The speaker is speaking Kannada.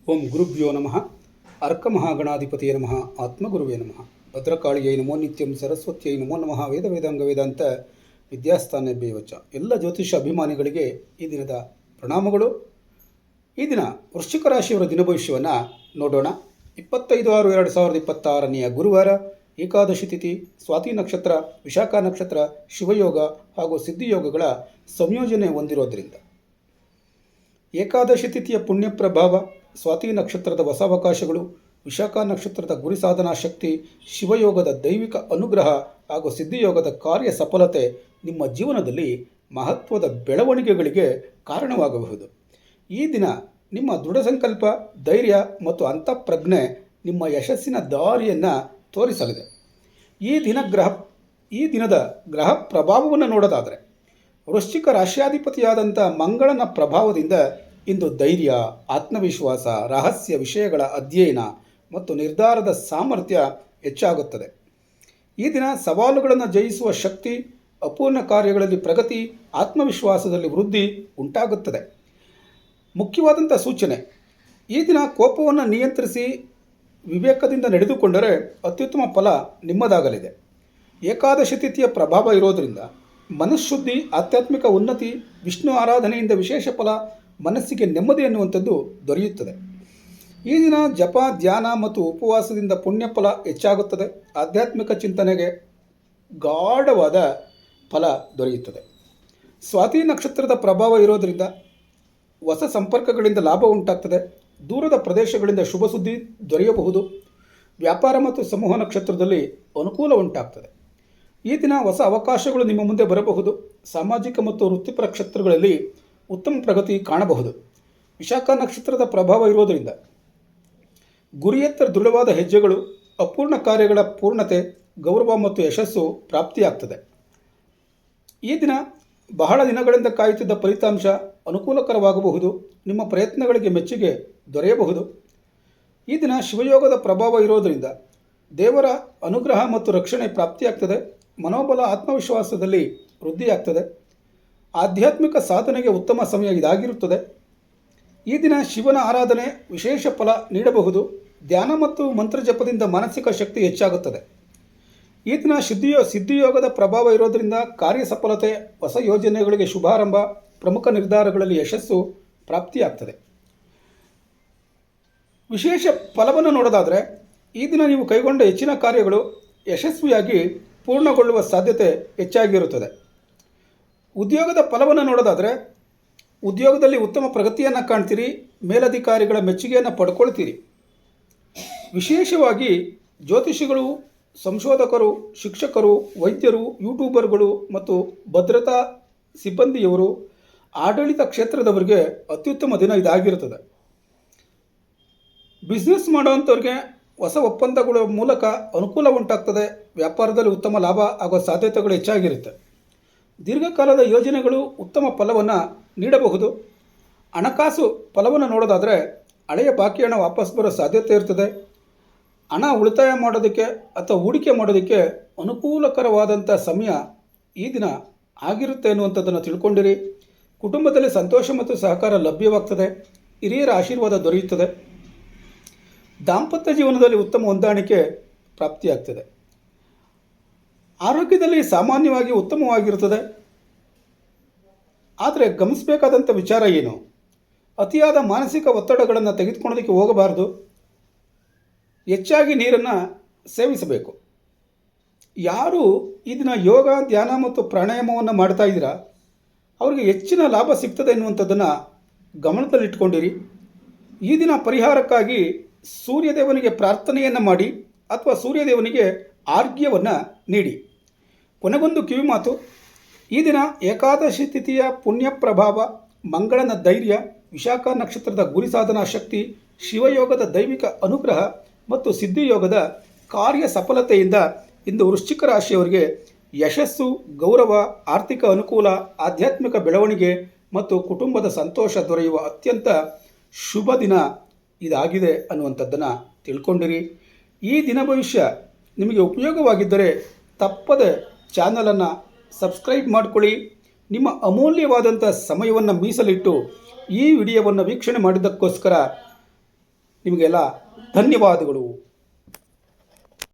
ಓಂ ಗುರುಭ್ಯೋ ನಮಃ. ಅರ್ಕಮಹಾಗಣಾಧಿಪತಿಯೇ ನಮಃ. ಆತ್ಮಗುರುವೇ ನಮಃ. ಭದ್ರಕಾಳಿಯೈ ನಮೋ ನಿತ್ಯಂ. ಸರಸ್ವತಿಯೈ ನಮೋ ನಮಃ. ವೇದ ವೇದಾಂಗ ವೇದಾಂತ ವಿದ್ಯಾಸ್ಥಾನ ಬೇವಚ. ಎಲ್ಲ ಜ್ಯೋತಿಷ ಅಭಿಮಾನಿಗಳಿಗೆ ಈ ದಿನದ ಪ್ರಣಾಮಗಳು. ಈ ದಿನ ವೃಶ್ಚಿಕ ರಾಶಿಯವರ ದಿನ ಭವಿಷ್ಯವನ್ನು ನೋಡೋಣ. 25/6/2026 ಗುರುವಾರ, ಏಕಾದಶಿ ತಿಥಿ, ಸ್ವಾತಿ ನಕ್ಷತ್ರ, ವಿಶಾಖ ನಕ್ಷತ್ರ, ಶಿವಯೋಗ ಹಾಗೂ ಸಿದ್ಧಿಯೋಗಗಳ ಸಂಯೋಜನೆ ಹೊಂದಿರೋದ್ರಿಂದ ಏಕಾದಶಿ ತಿಥಿಯ ಪುಣ್ಯ ಪ್ರಭಾವ, ಸ್ವಾತಿ ನಕ್ಷತ್ರದ ಹೊಸ ಅವಕಾಶಗಳು, ವಿಶಾಖ ನಕ್ಷತ್ರದ ಗುರಿ ಸಾಧನಾ ಶಕ್ತಿ, ಶಿವಯೋಗದ ದೈವಿಕ ಅನುಗ್ರಹ ಹಾಗೂ ಸಿದ್ಧಿಯೋಗದ ಕಾರ್ಯ ಸಫಲತೆ ನಿಮ್ಮ ಜೀವನದಲ್ಲಿ ಮಹತ್ವದ ಬೆಳವಣಿಗೆಗಳಿಗೆ ಕಾರಣವಾಗಬಹುದು. ಈ ದಿನ ನಿಮ್ಮ ದೃಢ ಸಂಕಲ್ಪ, ಧೈರ್ಯ ಮತ್ತು ಅಂತಃಪ್ರಜ್ಞೆ ನಿಮ್ಮ ಯಶಸ್ಸಿನ ದಾರಿಯನ್ನು ತೋರಿಸಲಿದೆ. ಈ ದಿನದ ಗ್ರಹ ಪ್ರಭಾವವನ್ನು ನೋಡೋದಾದರೆ, ವೃಶ್ಚಿಕ ರಾಶ್ಯಾಧಿಪತಿಯಾದಂಥ ಮಂಗಳನ ಪ್ರಭಾವದಿಂದ ಇಂದು ಧೈರ್ಯ, ಆತ್ಮವಿಶ್ವಾಸ, ರಹಸ್ಯ ವಿಷಯಗಳ ಅಧ್ಯಯನ ಮತ್ತು ನಿರ್ಧಾರದ ಸಾಮರ್ಥ್ಯ ಹೆಚ್ಚಾಗುತ್ತದೆ. ಈ ದಿನ ಸವಾಲುಗಳನ್ನು ಜಯಿಸುವ ಶಕ್ತಿ, ಅಪೂರ್ಣ ಕಾರ್ಯಗಳಲ್ಲಿ ಪ್ರಗತಿ, ಆತ್ಮವಿಶ್ವಾಸದಲ್ಲಿ ವೃದ್ಧಿ ಉಂಟಾಗುತ್ತದೆ. ಮುಖ್ಯವಾದಂಥ ಸೂಚನೆ: ಈ ದಿನ ಕೋಪವನ್ನು ನಿಯಂತ್ರಿಸಿ ವಿವೇಕದಿಂದ ನಡೆದುಕೊಂಡರೆ ಅತ್ಯುತ್ತಮ ಫಲ ನಿಮ್ಮದಾಗಲಿದೆ. ಏಕಾದಶಿ ತಿಥಿಯ ಪ್ರಭಾವ ಇರೋದರಿಂದ ಮನಃಶುದ್ಧಿ, ಆಧ್ಯಾತ್ಮಿಕ ಉನ್ನತಿ, ವಿಷ್ಣು ಆರಾಧನೆಯಿಂದ ವಿಶೇಷ ಫಲ, ಮನಸ್ಸಿಗೆ ನೆಮ್ಮದಿ ಎನ್ನುವಂಥದ್ದು ದೊರೆಯುತ್ತದೆ. ಈ ದಿನ ಜಪ, ಧ್ಯಾನ ಮತ್ತು ಉಪವಾಸದಿಂದ ಪುಣ್ಯ ಫಲ ಹೆಚ್ಚಾಗುತ್ತದೆ. ಆಧ್ಯಾತ್ಮಿಕ ಚಿಂತನೆಗೆ ಗಾಢವಾದ ಫಲ ದೊರೆಯುತ್ತದೆ. ಸ್ವಾತಿ ನಕ್ಷತ್ರದ ಪ್ರಭಾವ ಇರೋದರಿಂದ ಹೊಸ ಸಂಪರ್ಕಗಳಿಂದ ಲಾಭ ಉಂಟಾಗ್ತದೆ. ದೂರದ ಪ್ರದೇಶಗಳಿಂದ ಶುಭ ಸುದ್ದಿ ದೊರೆಯಬಹುದು. ವ್ಯಾಪಾರ ಮತ್ತು ಸಮೂಹ ನಕ್ಷತ್ರದಲ್ಲಿ ಅನುಕೂಲ ಉಂಟಾಗ್ತದೆ. ಈ ದಿನ ಹೊಸ ಅವಕಾಶಗಳು ನಿಮ್ಮ ಮುಂದೆ ಬರಬಹುದು. ಸಾಮಾಜಿಕ ಮತ್ತು ವೃತ್ತಿಪರ ಕ್ಷೇತ್ರಗಳಲ್ಲಿ ಉತ್ತಮ ಪ್ರಗತಿ ಕಾಣಬಹುದು. ವಿಶಾಖ ನಕ್ಷತ್ರದ ಪ್ರಭಾವ ಇರೋದರಿಂದ ಗುರಿಯತ್ತ ದೃಢವಾದ ಹೆಜ್ಜೆಗಳು, ಅಪೂರ್ಣ ಕಾರ್ಯಗಳ ಪೂರ್ಣತೆ, ಗೌರವ ಮತ್ತು ಯಶಸ್ಸು ಪ್ರಾಪ್ತಿಯಾಗ್ತದೆ. ಈ ದಿನ ಬಹಳ ದಿನಗಳಿಂದ ಕಾಯುತ್ತಿದ್ದ ಫಲಿತಾಂಶ ಅನುಕೂಲಕರವಾಗಬಹುದು. ನಿಮ್ಮ ಪ್ರಯತ್ನಗಳಿಗೆ ಮೆಚ್ಚುಗೆ ದೊರೆಯಬಹುದು. ಈ ದಿನ ಶಿವಯೋಗದ ಪ್ರಭಾವ ಇರೋದರಿಂದ ದೇವರ ಅನುಗ್ರಹ ಮತ್ತು ರಕ್ಷಣೆ ಪ್ರಾಪ್ತಿಯಾಗ್ತದೆ. ಮನೋಬಲ, ಆತ್ಮವಿಶ್ವಾಸದಲ್ಲಿ ವೃದ್ಧಿಯಾಗ್ತದೆ. ಆಧ್ಯಾತ್ಮಿಕ ಸಾಧನೆಗೆ ಉತ್ತಮ ಸಮಯ ಇದಾಗಿರುತ್ತದೆ. ಈ ದಿನ ಶಿವನ ಆರಾಧನೆ ವಿಶೇಷ ಫಲ ನೀಡಬಹುದು. ಧ್ಯಾನ ಮತ್ತು ಮಂತ್ರಜಪದಿಂದ ಮಾನಸಿಕ ಶಕ್ತಿ ಹೆಚ್ಚಾಗುತ್ತದೆ. ಈ ದಿನ ಸಿದ್ಧಿಯೋಗದ ಪ್ರಭಾವ ಇರೋದರಿಂದ ಕಾರ್ಯ ಸಫಲತೆ, ಹೊಸ ಯೋಜನೆಗಳಿಗೆ ಶುಭಾರಂಭ, ಪ್ರಮುಖ ನಿರ್ಧಾರಗಳಲ್ಲಿ ಯಶಸ್ಸು ಪ್ರಾಪ್ತಿಯಾಗ್ತದೆ. ವಿಶೇಷ ಫಲವನ್ನು ನೋಡೋದಾದರೆ, ಈ ದಿನ ನೀವು ಕೈಗೊಂಡ ಹೆಚ್ಚಿನ ಕಾರ್ಯಗಳು ಯಶಸ್ವಿಯಾಗಿ ಪೂರ್ಣಗೊಳ್ಳುವ ಸಾಧ್ಯತೆ ಹೆಚ್ಚಾಗಿರುತ್ತದೆ. ಉದ್ಯೋಗದ ಫಲವನ್ನು ನೋಡೋದಾದರೆ, ಉದ್ಯೋಗದಲ್ಲಿ ಉತ್ತಮ ಪ್ರಗತಿಯನ್ನು ಕಾಣ್ತೀರಿ. ಮೇಲಧಿಕಾರಿಗಳ ಮೆಚ್ಚುಗೆಯನ್ನು ಪಡ್ಕೊಳ್ತೀರಿ. ವಿಶೇಷವಾಗಿ ಜ್ಯೋತಿಷಿಗಳು, ಸಂಶೋಧಕರು, ಶಿಕ್ಷಕರು, ವೈದ್ಯರು, ಯೂಟ್ಯೂಬರ್ಗಳು ಮತ್ತು ಭದ್ರತಾ ಸಿಬ್ಬಂದಿಯವರು, ಆಡಳಿತ ಕ್ಷೇತ್ರದವರಿಗೆ ಅತ್ಯುತ್ತಮ ದಿನ ಇದಾಗಿರುತ್ತದೆ. ಬಿಸ್ನೆಸ್ ಮಾಡೋವಂಥವ್ರಿಗೆ ಹೊಸ ಒಪ್ಪಂದಗಳ ಮೂಲಕ ಅನುಕೂಲ ಉಂಟಾಗ್ತದೆ. ವ್ಯಾಪಾರದಲ್ಲಿ ಉತ್ತಮ ಲಾಭ ಆಗುವ ಸಾಧ್ಯತೆಗಳು ಹೆಚ್ಚಾಗಿರುತ್ತೆ. ದೀರ್ಘಕಾಲದ ಯೋಜನೆಗಳು ಉತ್ತಮ ಫಲವನ್ನು ನೀಡಬಹುದು. ಹಣಕಾಸು ಫಲವನ್ನು ನೋಡೋದಾದರೆ, ಹಳೆಯ ಬಾಕಿ ಹಣ ವಾಪಸ್ ಬರೋ ಸಾಧ್ಯತೆ ಇರ್ತದೆ. ಹಣ ಉಳಿತಾಯ ಮಾಡೋದಕ್ಕೆ ಅಥವಾ ಹೂಡಿಕೆ ಮಾಡೋದಕ್ಕೆ ಅನುಕೂಲಕರವಾದಂಥ ಸಮಯ ಈ ದಿನ ಆಗಿರುತ್ತೆ ಅನ್ನುವಂಥದ್ದನ್ನು ತಿಳ್ಕೊಂಡಿರಿ. ಕುಟುಂಬದಲ್ಲಿ ಸಂತೋಷ ಮತ್ತು ಸಹಕಾರ ಲಭ್ಯವಾಗ್ತದೆ. ಹಿರಿಯರ ಆಶೀರ್ವಾದ ದೊರೆಯುತ್ತದೆ. ದಾಂಪತ್ಯ ಜೀವನದಲ್ಲಿ ಉತ್ತಮ ಹೊಂದಾಣಿಕೆ ಪ್ರಾಪ್ತಿಯಾಗ್ತದೆ. ಆರೋಗ್ಯದಲ್ಲಿ ಸಾಮಾನ್ಯವಾಗಿ ಉತ್ತಮವಾಗಿರುತ್ತದೆ. ಆದರೆ ಗಮನಿಸಬೇಕಾದಂಥ ವಿಚಾರ ಏನು? ಅತಿಯಾದ ಮಾನಸಿಕ ಒತ್ತಡಗಳನ್ನು ತೆಗೆದುಕೊಳ್ಳೋದಕ್ಕೆ ಹೋಗಬಾರ್ದು. ಹೆಚ್ಚಾಗಿ ನೀರನ್ನು ಸೇವಿಸಬೇಕು. ಯಾರು ಈ ದಿನ ಯೋಗ, ಧ್ಯಾನ ಮತ್ತು ಪ್ರಾಣಾಯಾಮವನ್ನು ಮಾಡ್ತಾ ಇದ್ದೀರಾ, ಅವರಿಗೆ ಹೆಚ್ಚಿನ ಲಾಭ ಸಿಗ್ತದೆ ಎನ್ನುವಂಥದ್ದನ್ನು ಗಮನದಲ್ಲಿಟ್ಕೊಂಡಿರಿ. ಈ ದಿನ ಪರಿಹಾರಕ್ಕಾಗಿ ಸೂರ್ಯದೇವನಿಗೆ ಪ್ರಾರ್ಥನೆಯನ್ನು ಮಾಡಿ ಅಥವಾ ಸೂರ್ಯದೇವನಿಗೆ ಆರ್ಘ್ಯವನ್ನು ನೀಡಿ. ಕೊನೆಗೊಂದು ಕಿವಿಮಾತು: ಈ ದಿನ ಏಕಾದಶಿ ತಿಥಿಯ ಪುಣ್ಯ ಪ್ರಭಾವ, ಮಂಗಳನ ಧೈರ್ಯ, ವಿಶಾಖ ನಕ್ಷತ್ರದ ಗುರಿ ಸಾಧನಾ ಶಕ್ತಿ, ಶಿವಯೋಗದ ದೈವಿಕ ಅನುಗ್ರಹ ಮತ್ತು ಸಿದ್ಧಿಯೋಗದ ಕಾರ್ಯ ಸಫಲತೆಯಿಂದ ಇಂದು ವೃಶ್ಚಿಕ ರಾಶಿಯವರಿಗೆ ಯಶಸ್ಸು, ಗೌರವ, ಆರ್ಥಿಕ ಅನುಕೂಲ, ಆಧ್ಯಾತ್ಮಿಕ ಬೆಳವಣಿಗೆ ಮತ್ತು ಕುಟುಂಬದ ಸಂತೋಷ ದೊರೆಯುವ ಅತ್ಯಂತ ಶುಭ ದಿನ ಇದಾಗಿದೆ ಅನ್ನುವಂಥದ್ದನ್ನು ತಿಳ್ಕೊಂಡಿರಿ. ಈ ದಿನ ಭವಿಷ್ಯ ನಿಮಗೆ ಉಪಯೋಗವಾಗಿದ್ದರೆ ತಪ್ಪದೆ ಚಾನಲನ್ನು ಸಬ್ಸ್ಕ್ರೈಬ್ ಮಾಡಿಕೊಳ್ಳಿ. ನಿಮ್ಮ ಅಮೂಲ್ಯವಾದಂಥ ಸಮಯವನ್ನು ಮೀಸಲಿಟ್ಟು ಈ ವಿಡಿಯೋವನ್ನು ವೀಕ್ಷಣೆ ಮಾಡಿದ್ದಕ್ಕೋಸ್ಕರ ನಿಮಗೆಲ್ಲ ಧನ್ಯವಾದಗಳು.